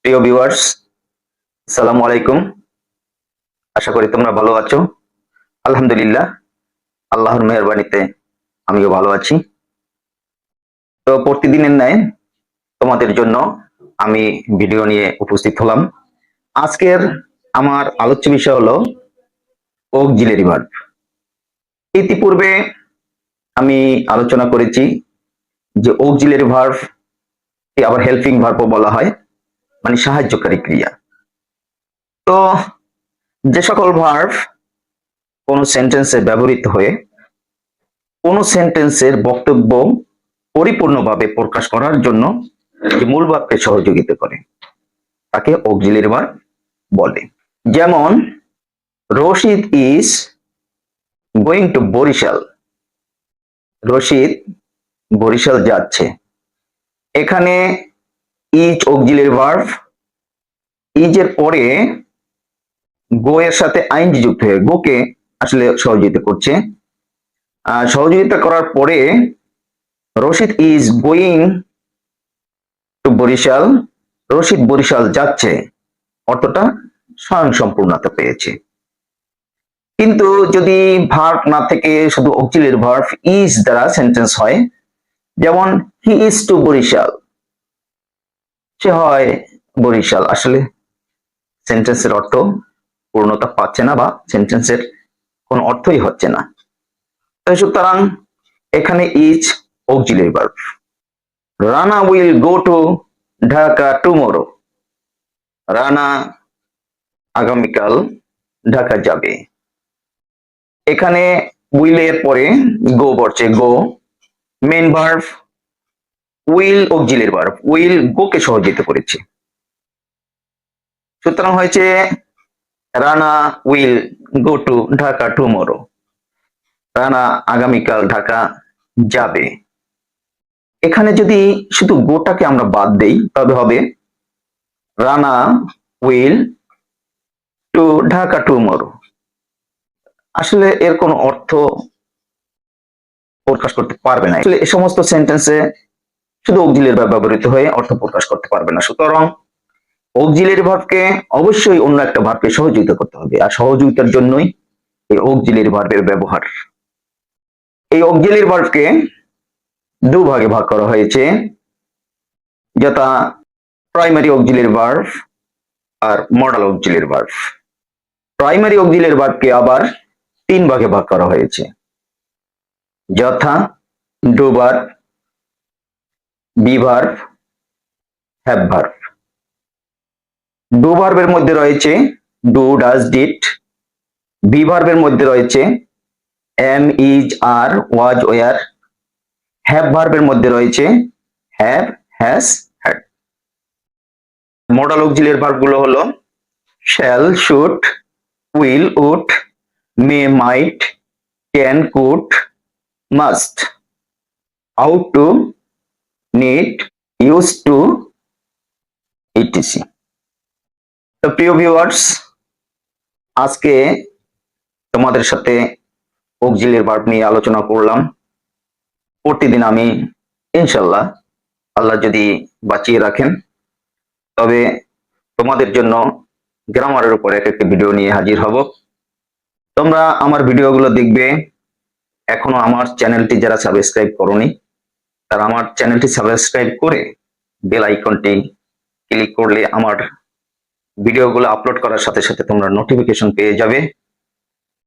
প্রিয় ভিউয়ার্স, আসসালামু আলাইকুম। আশা করি তোমরা ভালো আছো। আলহামদুলিল্লাহ, আল্লাহর মেহেরবানিতে আমিও ভালো আছি। তো প্রতিদিনের ন্যায় তোমাদের জন্য আমি ভিডিও নিয়ে উপস্থিত হলাম। আজকের আমার আলোচ্য বিষয় হলো অক্সিলারি ভার্ব। ইতিপূর্বে আমি আলোচনা করেছি যে অক্সিলারি ভার্ব আবার হেল্পিং ভার্বও বলা হয়, মানে সাহায্যকারী ক্রিয়া। তো যে সকল ভার্ব কোন সেন্টেন্সে ব্যবহৃত হয়ে কোন সেন্টেন্সের বক্তব্য পরিপূর্ণভাবে প্রকাশ করার জন্য যে মূল বাক্যে সহযোগিতা করে তাকে অক্সিলারি ভার্ব বলে। যেমন Rashid is going to Barishal. Rashid Barishal যাচ্ছে। এখানে ইজ অক্সিলারি ভার্ব, ইজ এর পরে গো এর সাথে আইনজি যুক্ত হয়ে গোকে আসলে সহযোগিতা করছে। সহযোগিতা করার পরে Rashid is going to Barishal, Rashid Barishal যাচ্ছে, অর্থটা স্বয়ং সম্পূর্ণতা পেয়েছে। কিন্তু যদি ভার্ব না থেকে শুধু অক্সিলারি ভার্ব ইজ দ্বারা সেন্টেন্স হয়, যেমন হি ইজ টু বরিশাল, সে হয় বরিশাল, আসলে সেন্টেন্সের অর্থ পূর্ণতা পাচ্ছে না বা সেন্টেন্সের কোন অর্থই হচ্ছে না। সুতরাং এখানে is auxiliary verb. Rana will go to Dhaka tomorrow. Rana আগামীকাল ঢাকা যাবে। এখানে উইলের পরে গো বসছে, go main verb, will auxiliary verb, will গোকে সহযোগিতা করেছে। সুতরাং হয়েছে Rana will go to Dhaka tomorrow. Rana আগামীকাল ঢাকা যাবে। এখানে যদি শুধু গোটাকে আমরা বাদ দেই তবে হবে Rana will two Dhaka tomorrow. আসলে এর কোনো অর্থ প্রকাশ করতে পারবে না। আসলে এই সমস্ত সেন্টেন্সে শুধু অক্সিলারি ভার্ব ব্যবহৃত হয়ে অর্থ প্রকাশ করতে পারবে না। সুতরাং অক্সিলারি ভার্বকে অবশ্যই অন্য একটা ভার্বকে সহযোগিতা করতে হবে, আর সহযোগিতার জন্যই এই অক্সিলারি ভার্বের ব্যবহার। এই অক্সিলারি ভার্বকে দুভাগে ভাগ করা হয়েছে, যথা প্রাইমারি অক্সিলারি ভার্ব আর modal auxiliary verb. Primary auxiliary ভার্বকে আবার তিন ভাগে ভাগ করা হয়েছে, যথা do verb, be verb, have verb. ডু ভার্বের মধ্যে রয়েছে ডু, ডাজ, ডিড। বি ভার্বের মধ্যে রয়েছে am, is, are, was, were. Have ভার্বের মধ্যে রয়েছে have, has, had. Modal auxiliary verb গুলো হলো shall, should, will, would, may, might, can, could, must, ought to, need, use to, ETC. তো প্রিয় ভিউয়ার্স, আজকে তোমাদের সাথে অক্সিলারি ভার্ব নিয়ে আলোচনা করলাম। প্রতিদিন আমি ইনশাল্লাহ, আল্লাহ যদি বাঁচিয়ে রাখেন, তবে তোমাদের জন্য গ্রামারের উপর একটি ভিডিও নিয়ে হাজির হব। তোমরা আমার ভিডিওগুলো দেখবে। এখনো আমার চ্যানেলটি যারা সাবস্ক্রাইব করোনি, তারা আমার চ্যানেলটি সাবস্ক্রাইব করে বেল আইকনটি ক্লিক করলে আমার ভিডিওগুলো আপলোড করার সাথে সাথে তোমরা নোটিফিকেশন পেয়ে যাবে।